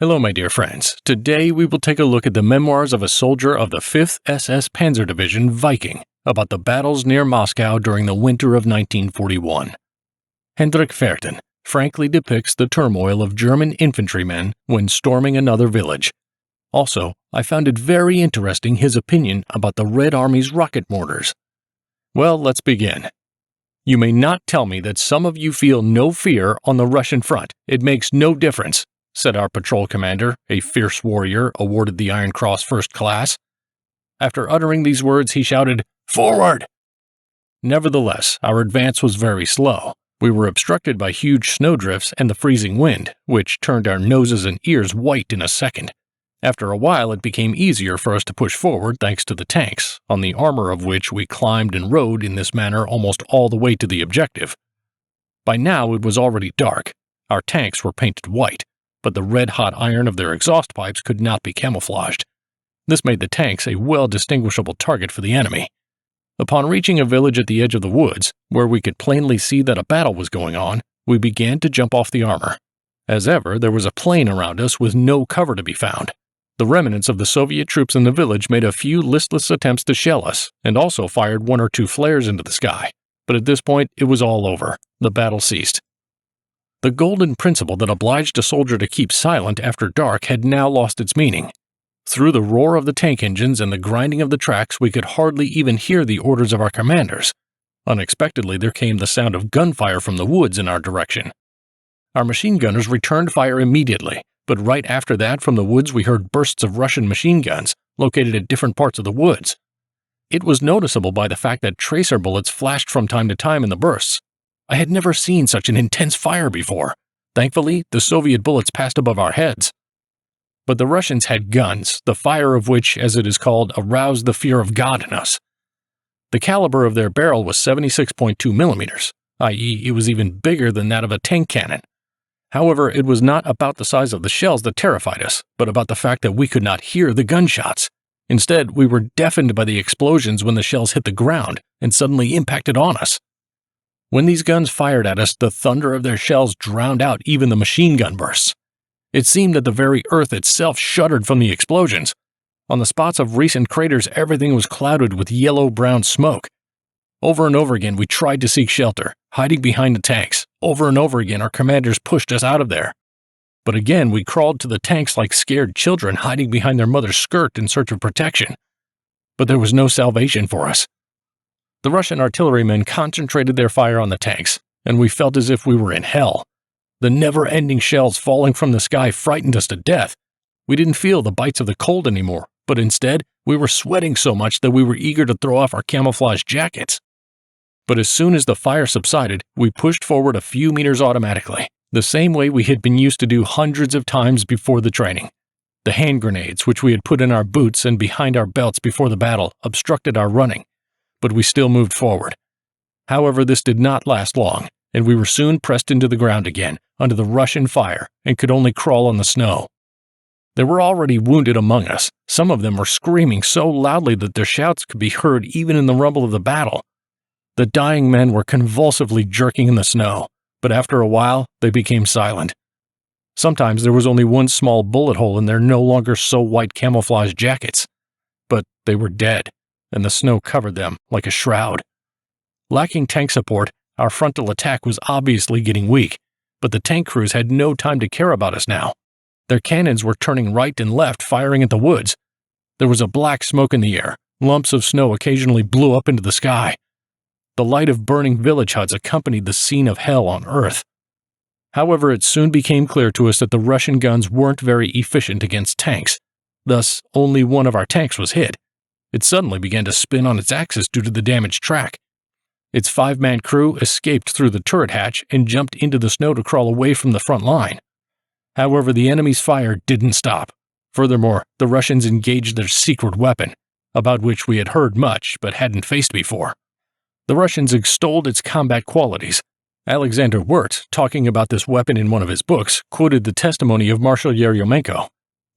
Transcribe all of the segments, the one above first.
Hello, my dear friends. Today we will take a look at the memoirs of a soldier of the 5th SS Panzer Division Viking about the battles near Moscow during the winter of 1941. Hendrik Verten frankly depicts the turmoil of German infantrymen when storming another village. Also, I found it very interesting his opinion about the Red Army's rocket mortars. Well, let's begin. You may not tell me that some of you feel no fear on the Russian front. It makes no difference, said our patrol commander, a fierce warrior awarded the Iron Cross First Class. After uttering these words, he shouted, "Forward!" Nevertheless, our advance was very slow. We were obstructed by huge snowdrifts and the freezing wind, which turned our noses and ears white in a second. After a while, it became easier for us to push forward thanks to the tanks, on the armor of which we climbed and rode in this manner almost all the way to the objective. By now, it was already dark. Our tanks were painted white, but the red-hot iron of their exhaust pipes could not be camouflaged. This made the tanks a well-distinguishable target for the enemy. Upon reaching a village at the edge of the woods, where we could plainly see that a battle was going on, we began to jump off the armor. As ever, there was a plain around us with no cover to be found. The remnants of the Soviet troops in the village made a few listless attempts to shell us, and also fired one or two flares into the sky. But at this point, it was all over. The battle ceased. The golden principle that obliged a soldier to keep silent after dark had now lost its meaning. Through the roar of the tank engines and the grinding of the tracks, we could hardly even hear the orders of our commanders. Unexpectedly, there came the sound of gunfire from the woods in our direction. Our machine gunners returned fire immediately, but right after that, from the woods we heard bursts of Russian machine guns, located at different parts of the woods. It was noticeable by the fact that tracer bullets flashed from time to time in the bursts. I had never seen such an intense fire before. Thankfully, the Soviet bullets passed above our heads. But the Russians had guns, the fire of which, as it is called, aroused the fear of God in us. The caliber of their barrel was 76.2 millimeters, i.e., it was even bigger than that of a tank cannon. However, it was not about the size of the shells that terrified us, but about the fact that we could not hear the gunshots. Instead, we were deafened by the explosions when the shells hit the ground and suddenly impacted on us. When these guns fired at us, the thunder of their shells drowned out even the machine gun bursts. It seemed that the very earth itself shuddered from the explosions. On the spots of recent craters, everything was clouded with yellow-brown smoke. Over and over again, we tried to seek shelter, hiding behind the tanks. Over and over again, our commanders pushed us out of there. But again, we crawled to the tanks like scared children hiding behind their mother's skirt in search of protection. But there was no salvation for us. The Russian artillerymen concentrated their fire on the tanks, and we felt as if we were in hell. The never-ending shells falling from the sky frightened us to death. We didn't feel the bites of the cold anymore, but instead, we were sweating so much that we were eager to throw off our camouflage jackets. But as soon as the fire subsided, we pushed forward a few meters automatically, the same way we had been used to do hundreds of times before the training. The hand grenades, which we had put in our boots and behind our belts before the battle, obstructed our running, but we still moved forward. However, this did not last long, and we were soon pressed into the ground again, under the Russian fire, and could only crawl on the snow. There were already wounded among us. Some of them were screaming so loudly that their shouts could be heard even in the rumble of the battle. The dying men were convulsively jerking in the snow, but after a while, they became silent. Sometimes there was only one small bullet hole in their no longer so white camouflage jackets, but they were dead, and the snow covered them like a shroud. Lacking tank support, our frontal attack was obviously getting weak, but the tank crews had no time to care about us now. Their cannons were turning right and left, firing at the woods. There was a black smoke in the air. Lumps of snow occasionally blew up into the sky. The light of burning village huts accompanied the scene of hell on Earth. However, it soon became clear to us that the Russian guns weren't very efficient against tanks. Thus, only one of our tanks was hit. It suddenly began to spin on its axis due to the damaged track. Its 5-man crew escaped through the turret hatch and jumped into the snow to crawl away from the front line. However, the enemy's fire didn't stop. Furthermore, the Russians engaged their secret weapon, about which we had heard much but hadn't faced before. The Russians extolled its combat qualities. Alexander Wirtz, talking about this weapon in one of his books, quoted the testimony of Marshal Yeryomenko.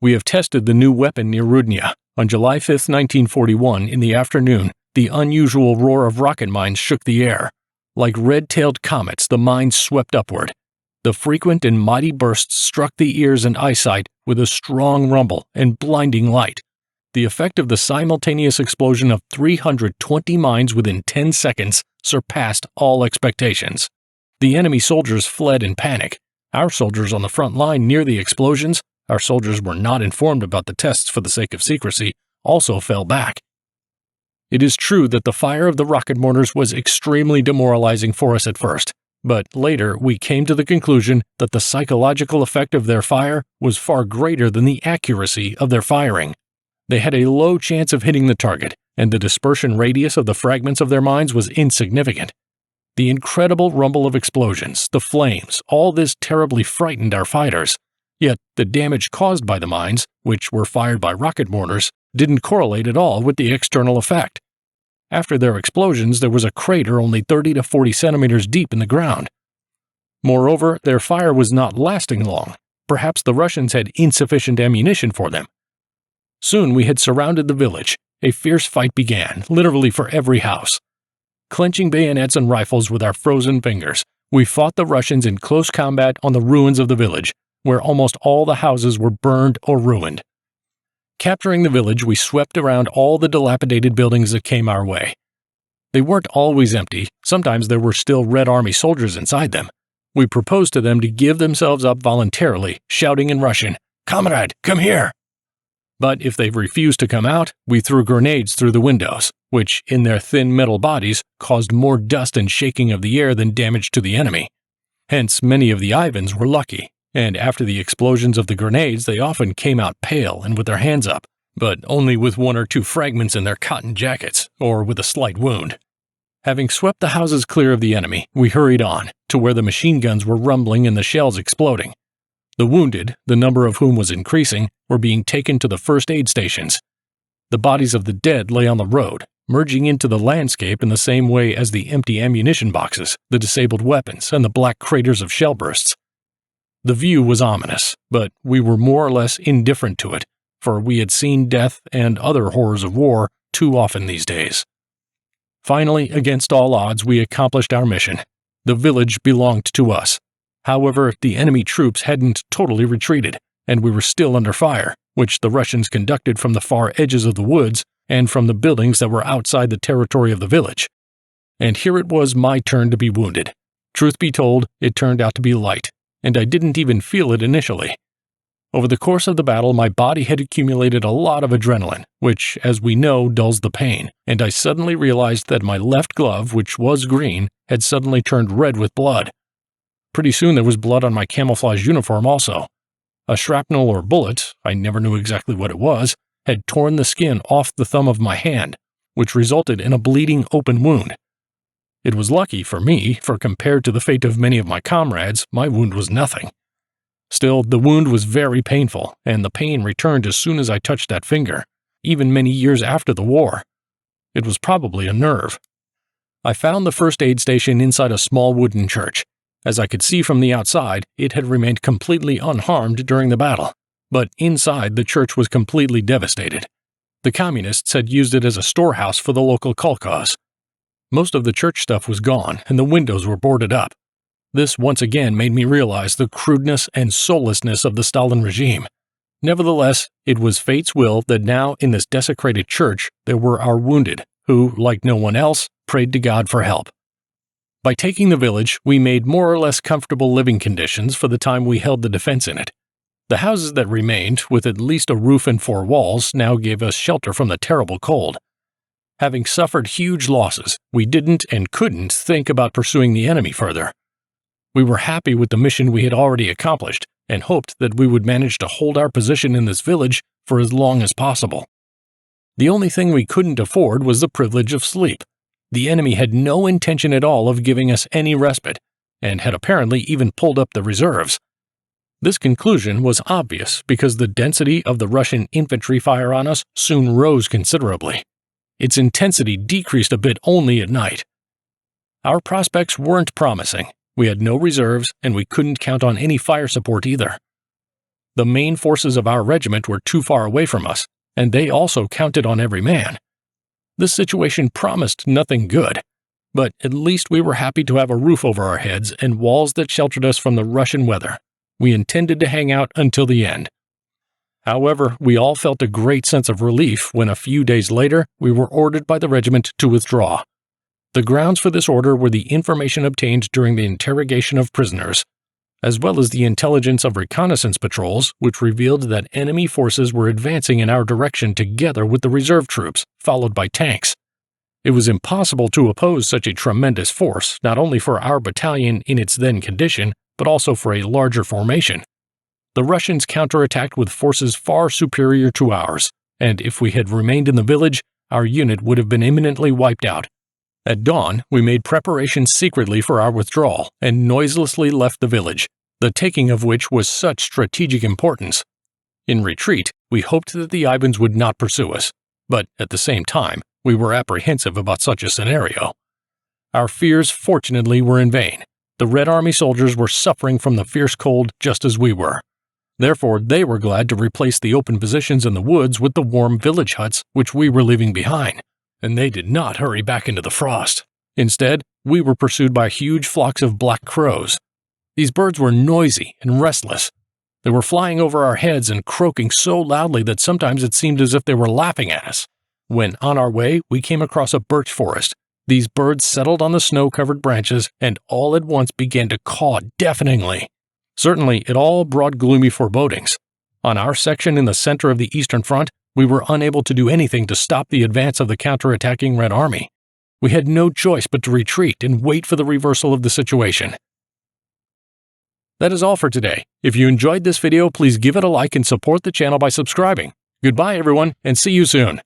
"We have tested the new weapon near Rudnya. On July 5, 1941, in the afternoon, the unusual roar of rocket mines shook the air. Like red-tailed comets, the mines swept upward. The frequent and mighty bursts struck the ears and eyesight with a strong rumble and blinding light. The effect of the simultaneous explosion of 320 mines within 10 seconds surpassed all expectations. The enemy soldiers fled in panic. Our soldiers on the front line near the explosions, our soldiers were not informed about the tests for the sake of secrecy, also fell back. It is true that the fire of the rocket mortars was extremely demoralizing for us at first, but later we came to the conclusion that the psychological effect of their fire was far greater than the accuracy of their firing. They had a low chance of hitting the target, and the dispersion radius of the fragments of their mines was insignificant. The incredible rumble of explosions, the flames, all this terribly frightened our fighters. Yet the damage caused by the mines, which were fired by rocket mortars, didn't correlate at all with the external effect. After their explosions, there was a crater only 30 to 40 centimeters deep in the ground. Moreover, their fire was not lasting long. Perhaps the Russians had insufficient ammunition for them. Soon we had surrounded the village. A fierce fight began, literally for every house. Clenching bayonets and rifles with our frozen fingers, we fought the Russians in close combat on the ruins of the village, where almost all the houses were burned or ruined. Capturing the village, we swept around all the dilapidated buildings that came our way. They weren't always empty. Sometimes there were still Red Army soldiers inside them. We proposed to them to give themselves up voluntarily, shouting in Russian, "Comrade, come here!" But if they refused to come out, we threw grenades through the windows, which, in their thin metal bodies, caused more dust and shaking of the air than damage to the enemy. Hence, many of the Ivans were lucky, and after the explosions of the grenades they often came out pale and with their hands up, but only with 1 or 2 fragments in their cotton jackets, or with a slight wound. Having swept the houses clear of the enemy, we hurried on, to where the machine guns were rumbling and the shells exploding. The wounded, the number of whom was increasing, were being taken to the first aid stations. The bodies of the dead lay on the road, merging into the landscape in the same way as the empty ammunition boxes, the disabled weapons, and the black craters of shell bursts. The view was ominous, but we were more or less indifferent to it, for we had seen death and other horrors of war too often these days. Finally, against all odds, we accomplished our mission. The village belonged to us. However, the enemy troops hadn't totally retreated, and we were still under fire, which the Russians conducted from the far edges of the woods and from the buildings that were outside the territory of the village. And here it was my turn to be wounded. Truth be told, it turned out to be light, and I didn't even feel it initially. Over the course of the battle, my body had accumulated a lot of adrenaline, which, as we know, dulls the pain, and I suddenly realized that my left glove, which was green, had suddenly turned red with blood. Pretty soon there was blood on my camouflage uniform also. A shrapnel or bullet, I never knew exactly what it was, had torn the skin off the thumb of my hand, which resulted in a bleeding open wound. It was lucky for me, for compared to the fate of many of my comrades, my wound was nothing. Still, the wound was very painful, and the pain returned as soon as I touched that finger, even many years after the war. It was probably a nerve. I found the first aid station inside a small wooden church. As I could see from the outside, it had remained completely unharmed during the battle, but inside the church was completely devastated. The communists had used it as a storehouse for the local kolkhoz. Most of the church stuff was gone, and the windows were boarded up. This once again made me realize the crudeness and soullessness of the Stalin regime. Nevertheless, it was fate's will that now in this desecrated church there were our wounded, who, like no one else, prayed to God for help. By taking the village, we made more or less comfortable living conditions for the time we held the defense in it. The houses that remained, with at least a roof and 4 walls, now gave us shelter from the terrible cold. Having suffered huge losses, we didn't and couldn't think about pursuing the enemy further. We were happy with the mission we had already accomplished and hoped that we would manage to hold our position in this village for as long as possible. The only thing we couldn't afford was the privilege of sleep. The enemy had no intention at all of giving us any respite, and had apparently even pulled up the reserves. This conclusion was obvious because the density of the Russian infantry fire on us soon rose considerably. Its intensity decreased a bit only at night. Our prospects weren't promising. We had no reserves, and we couldn't count on any fire support either. The main forces of our regiment were too far away from us, and they also counted on every man. This situation promised nothing good. But at least we were happy to have a roof over our heads and walls that sheltered us from the Russian weather. We intended to hang out until the end. However, we all felt a great sense of relief when a few days later we were ordered by the regiment to withdraw. The grounds for this order were the information obtained during the interrogation of prisoners, as well as the intelligence of reconnaissance patrols, which revealed that enemy forces were advancing in our direction together with the reserve troops, followed by tanks. It was impossible to oppose such a tremendous force, not only for our battalion in its then condition, but also for a larger formation. The Russians counterattacked with forces far superior to ours, and if we had remained in the village, our unit would have been imminently wiped out. At dawn, we made preparations secretly for our withdrawal and noiselessly left the village, the taking of which was such strategic importance. In retreat, we hoped that the Ivans would not pursue us, but at the same time, we were apprehensive about such a scenario. Our fears, fortunately, were in vain. The Red Army soldiers were suffering from the fierce cold just as we were. Therefore, they were glad to replace the open positions in the woods with the warm village huts which we were leaving behind, and they did not hurry back into the frost. Instead, we were pursued by huge flocks of black crows. These birds were noisy and restless. They were flying over our heads and croaking so loudly that sometimes it seemed as if they were laughing at us. When on our way, we came across a birch forest. These birds settled on the snow-covered branches and all at once began to caw deafeningly. Certainly, it all brought gloomy forebodings. On our section in the center of the Eastern Front, we were unable to do anything to stop the advance of the counterattacking Red Army. We had no choice but to retreat and wait for the reversal of the situation. That is all for today. If you enjoyed this video, please give it a like and support the channel by subscribing. Goodbye everyone, and see you soon.